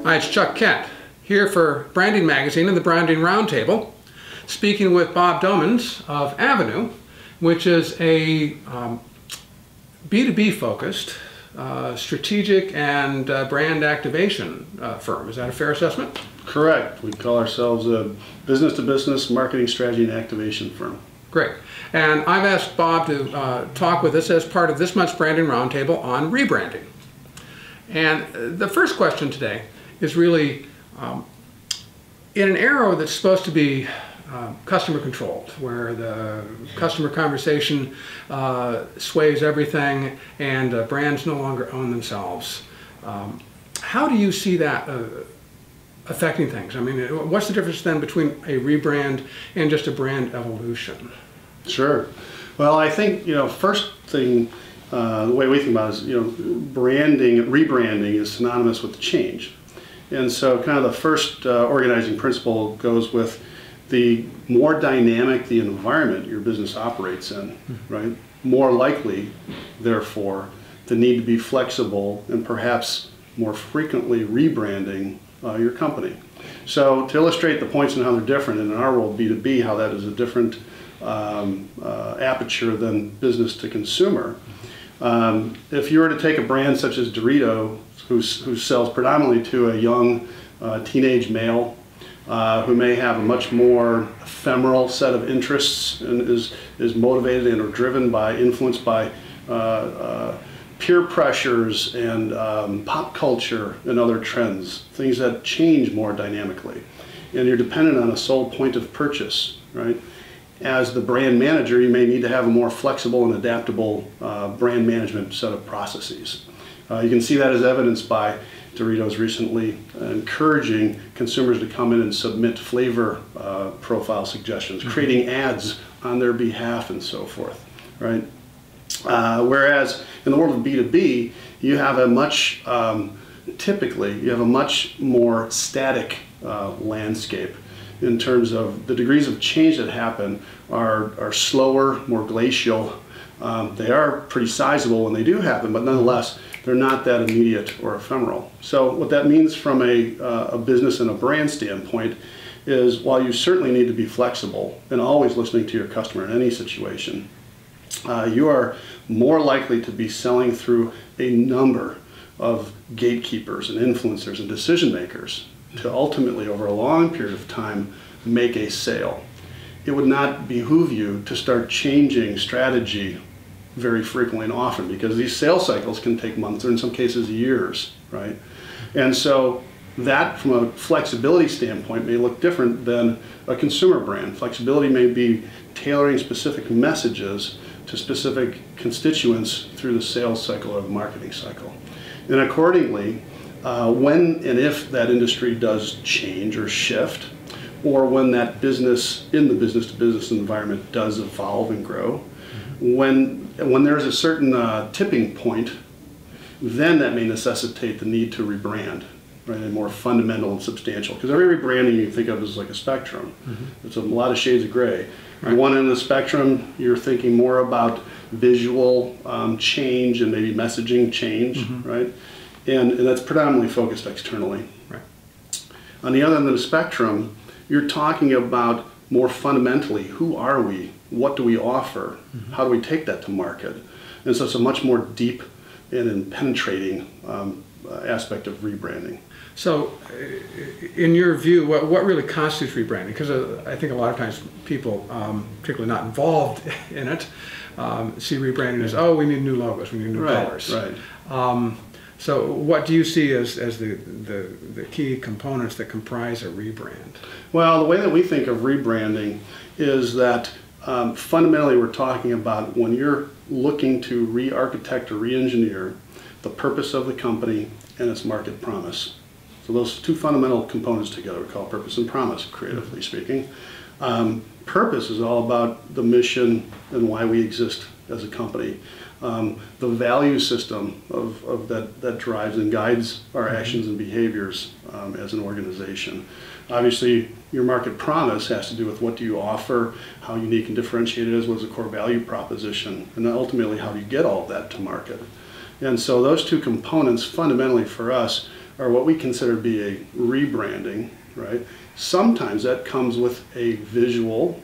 Hi, it's Chuck Kent, here for Branding Magazine and the Branding Roundtable, speaking with Bob Domenz of Avenue, which is a B2B focused strategic and brand activation firm. Is that a fair assessment? Correct. We call ourselves a business-to-business marketing strategy and activation firm. Great. And I've asked Bob to talk with us as part of this month's Branding Roundtable on rebranding. And the first question today is really, in an era that's supposed to be customer controlled, where the customer conversation sways everything and brands no longer own themselves, how do you see that affecting things? I mean, what's the difference then between a rebrand and just a brand evolution? Sure. Well, I think, first thing, the way we think about it is, rebranding is synonymous with change. And so kind of the first organizing principle goes with the more dynamic the environment your business operates in, right? More likely, therefore, the need to be flexible and perhaps more frequently rebranding your company. So to illustrate the points and how they're different, and in our world, B2B, how that is a different aperture than business to consumer. If you were to take a brand such as Dorito, who sells predominantly to a young teenage male who may have a much more ephemeral set of interests and is motivated and or driven by, influenced by peer pressures and pop culture and other trends, things that change more dynamically. And you're dependent on a sole point of purchase, right? As the brand manager, you may need to have a more flexible and adaptable brand management set of processes. You can see that as evidenced by Doritos recently encouraging consumers to come in and submit flavor profile suggestions, creating ads on their behalf and so forth, right? Whereas in the world of B2B, you have a much, typically, you have a much more static landscape in terms of the degrees of change that happen are slower, more glacial. They are pretty sizable when they do happen, but nonetheless, they're not that immediate or ephemeral. So what that means from a business and a brand standpoint is, while you certainly need to be flexible and always listening to your customer in any situation, you are more likely to be selling through a number of gatekeepers and influencers and decision makers to ultimately, over a long period of time, make a sale. It would not behoove you to start changing strategy very frequently and often, because these sales cycles can take months or in some cases years, right? And so that, from a flexibility standpoint, may look different than a consumer brand. Flexibility may be tailoring specific messages to specific constituents through the sales cycle or the marketing cycle. And accordingly, when and if that industry does change or shift, or when that business in the business-to-business environment does evolve and grow, when there's a certain tipping point, then that may necessitate the need to rebrand, right? And more fundamental and substantial. Because every rebranding you think of is like a spectrum. It's a lot of shades of gray. Right. On one end of the spectrum, you're thinking more about visual change and maybe messaging change, right? And that's predominantly focused externally. Right. On the other end of the spectrum, you're talking about more fundamentally, who are we? What do we offer? How do we take that to market? And so it's a much more deep and penetrating aspect of rebranding. So, in your view, what really constitutes rebranding? Because I think a lot of times people, particularly not involved in it, see rebranding as, oh, we need new logos, we need new colors. Right. So what do you see as the key components that comprise a rebrand? Well, the way that we think of rebranding is that fundamentally we're talking about when you're looking to re-architect or re-engineer the purpose of the company and its market promise. So those two fundamental components together we call purpose and promise, creatively speaking. Purpose is all about the mission and why we exist as a company. The value system of that drives and guides our actions and behaviors as an organization. Obviously, your market promise has to do with what do you offer, how unique and differentiated it is, what is the core value proposition, and then ultimately how do you get all of that to market. And so those two components fundamentally for us are what we consider to be a rebranding, right? Sometimes that comes with a visual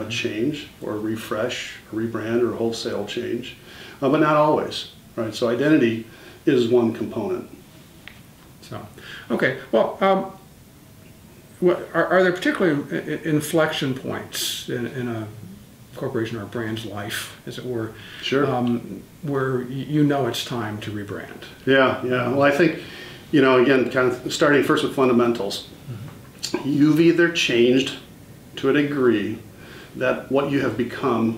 change or refresh, or rebrand, or wholesale change, but not always, right? So identity is one component. So, okay, well, are there particular inflection points in a corporation or a brand's life, as it were, Sure. where you know it's time to rebrand? Yeah. Well, I think, again, kind of starting first with fundamentals. Mm-hmm. You've either changed to a degree that what you have become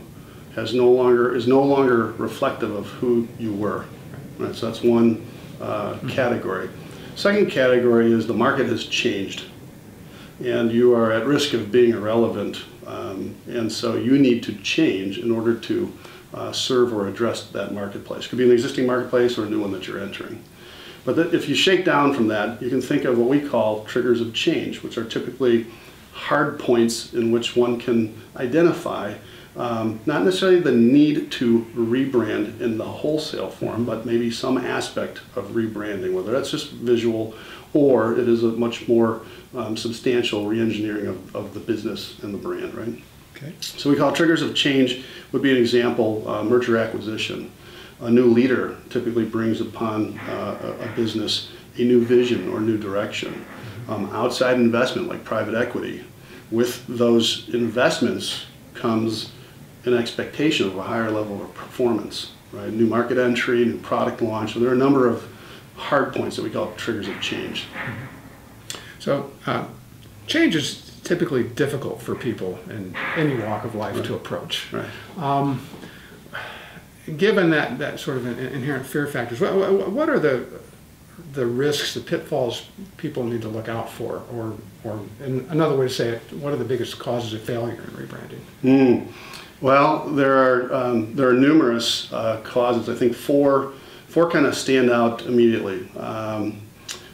is no longer reflective of who you were. Right? So that's one category. Second category is the market has changed, and you are at risk of being irrelevant, and so you need to change in order to serve or address that marketplace. It could be an existing marketplace or a new one that you're entering. But if you shake down from that, you can think of what we call triggers of change, which are typically hard points in which one can identify not necessarily the need to rebrand in the wholesale form, but maybe some aspect of rebranding, whether that's just visual or it is a much more substantial re-engineering of the business and the brand, right? Okay. So we call triggers of change would be an example, merger acquisition. A new leader typically brings upon a business a new vision or new direction. Outside investment like private equity. With those investments comes an expectation of a higher level of performance, right? New market entry, new product launch. So there are a number of hard points that we call triggers of change. So change is typically difficult for people in any walk of life to approach. Right. Given that sort of inherent fear factors, what are the risks, the pitfalls people need to look out for, or another way to say it, what are the biggest causes of failure in rebranding? Well, there are numerous causes. I think four kind of stand out immediately.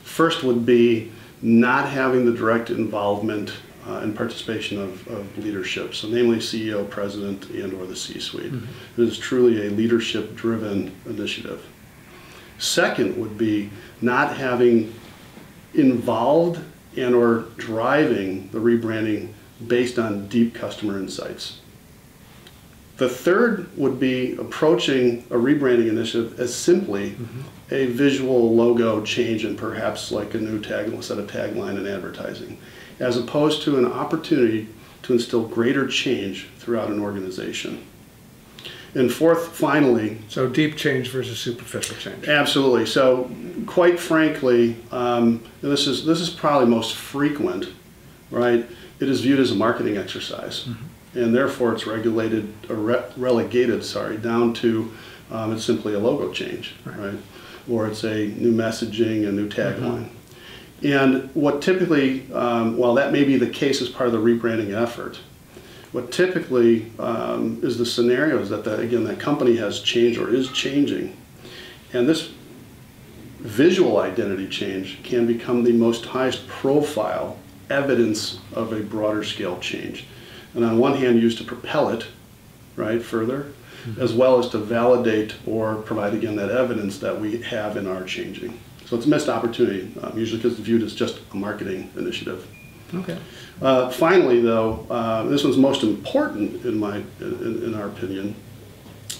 First would be not having the direct involvement and participation of leadership, so namely CEO, president, and or the C-suite. Mm-hmm. It is truly a leadership-driven initiative. Second would be not having involved and or driving the rebranding based on deep customer insights. The third would be approaching a rebranding initiative as simply a visual logo change and perhaps like a new set of tagline and advertising, as opposed to an opportunity to instill greater change throughout an organization. And fourth, finally... So deep change versus superficial change. Absolutely. So quite frankly, and this is probably most frequent, right? It is viewed as a marketing exercise. Mm-hmm. And therefore it's relegated down to it's simply a logo change, right? Or it's a new messaging, a new tagline. Mm-hmm. And what typically, while that may be the case as part of the rebranding effort, what typically is the scenario is that, that company has changed or is changing. And this visual identity change can become the most highest profile evidence of a broader scale change. And on one hand, used to propel it, right, further, as well as to validate or provide, again, that evidence that we have in our changing. So it's a missed opportunity, usually because it's viewed as just a marketing initiative. Okay. Finally, though, this one's most important in our opinion.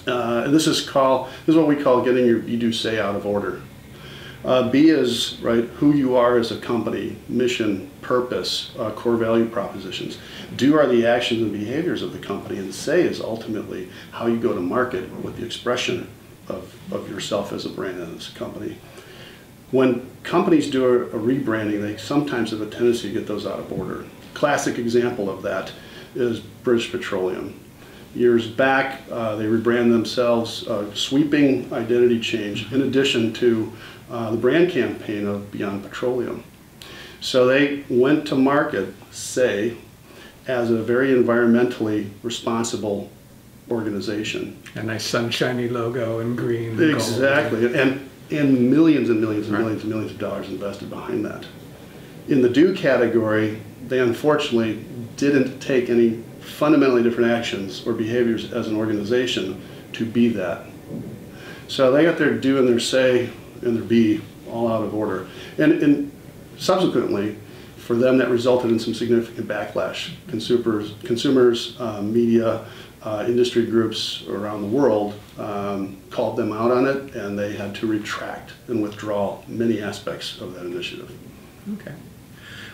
And this is what we call getting your be-do say out of order. B is who you are as a company, mission, purpose, core value propositions. Do are the actions and behaviors of the company, and say is ultimately how you go to market with the expression of yourself as a brand and as a company. When companies do a rebranding, they sometimes have a tendency to get those out of order. Classic example of that is British Petroleum. Years back, they rebranded themselves, sweeping identity change, in addition to the brand campaign of Beyond Petroleum. So they went to market, say, as a very environmentally responsible organization. A nice sunshiny logo in green. And exactly, gold. And millions and millions and millions and millions of dollars invested behind that. In the do category, they unfortunately didn't take any fundamentally different actions or behaviors as an organization to be that. So they got their do and their say and their be all out of order. And subsequently, for them, that resulted in some significant backlash. Consumers, media, industry groups around the world called them out on it, and they had to retract and withdraw many aspects of that initiative. Okay.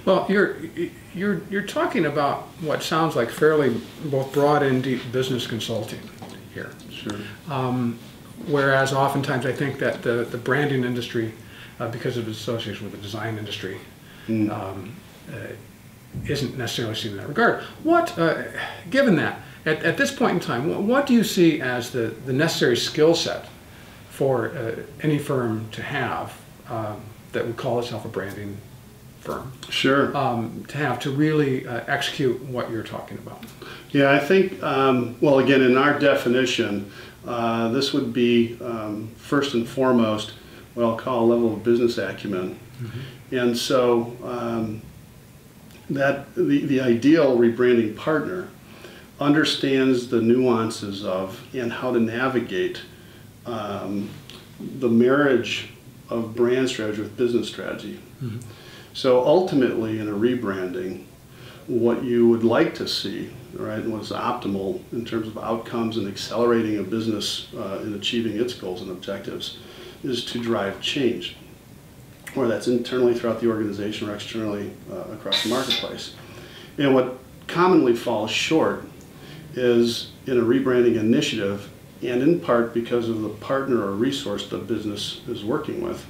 Well, you're talking about what sounds like fairly both broad and deep business consulting here. Sure. Whereas oftentimes I think that the branding industry, because of its association with the design industry, isn't necessarily seen in that regard. What, given that, at this point in time, what do you see as the necessary skill set for any firm to have that would call itself a branding firm? Sure. To really execute what you're talking about? Yeah, I think, well, again, in our definition, this would be first and foremost what I'll call a level of business acumen. Mm-hmm. And so that the ideal rebranding partner understands the nuances of and how to navigate the marriage of brand strategy with business strategy. Mm-hmm. So ultimately in a rebranding, what you would like to see, right, and what's optimal in terms of outcomes and accelerating a business in achieving its goals and objectives, is to drive change, whether that's internally throughout the organization or externally across the marketplace. And what commonly falls short is in a rebranding initiative, and in part because of the partner or resource the business is working with,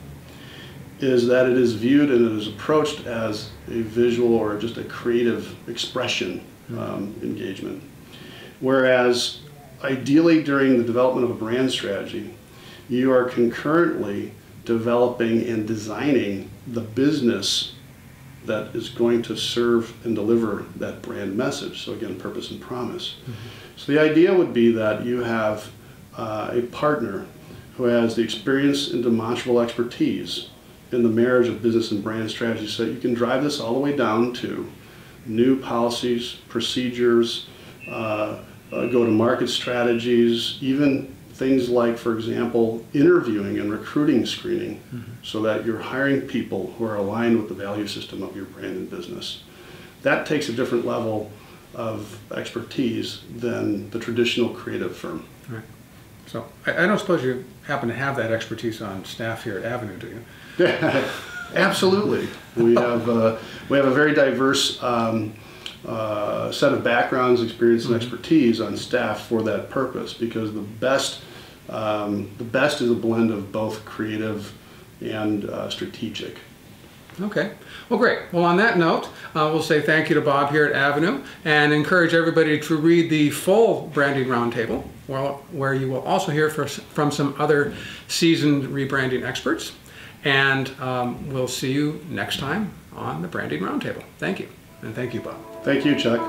is that it is viewed and it is approached as a visual or just a creative expression engagement. Whereas ideally during the development of a brand strategy, you are concurrently developing and designing the business that is going to serve and deliver that brand message. So again, purpose and promise. Mm-hmm. So the idea would be that you have a partner who has the experience and demonstrable expertise in the marriage of business and brand strategy, so that you can drive this all the way down to new policies, procedures, go-to-market strategies, even things like, for example, interviewing and recruiting screening, so that you're hiring people who are aligned with the value system of your brand and business. That takes a different level of expertise than the traditional creative firm. Right. So I don't suppose you happen to have that expertise on staff here at Avenue, do you? Yeah, absolutely. We have a very diverse set of backgrounds, experience, and expertise on staff for that purpose, because the best is a blend of both creative and strategic. Okay. Well, great. Well, on that note, we'll say thank you to Bob here at Avenue, and encourage everybody to read the full Branding Roundtable, where you will also hear from some other seasoned rebranding experts. And we'll see you next time on the Branding Roundtable. Thank you. And thank you, Bob. Thank you, Chuck.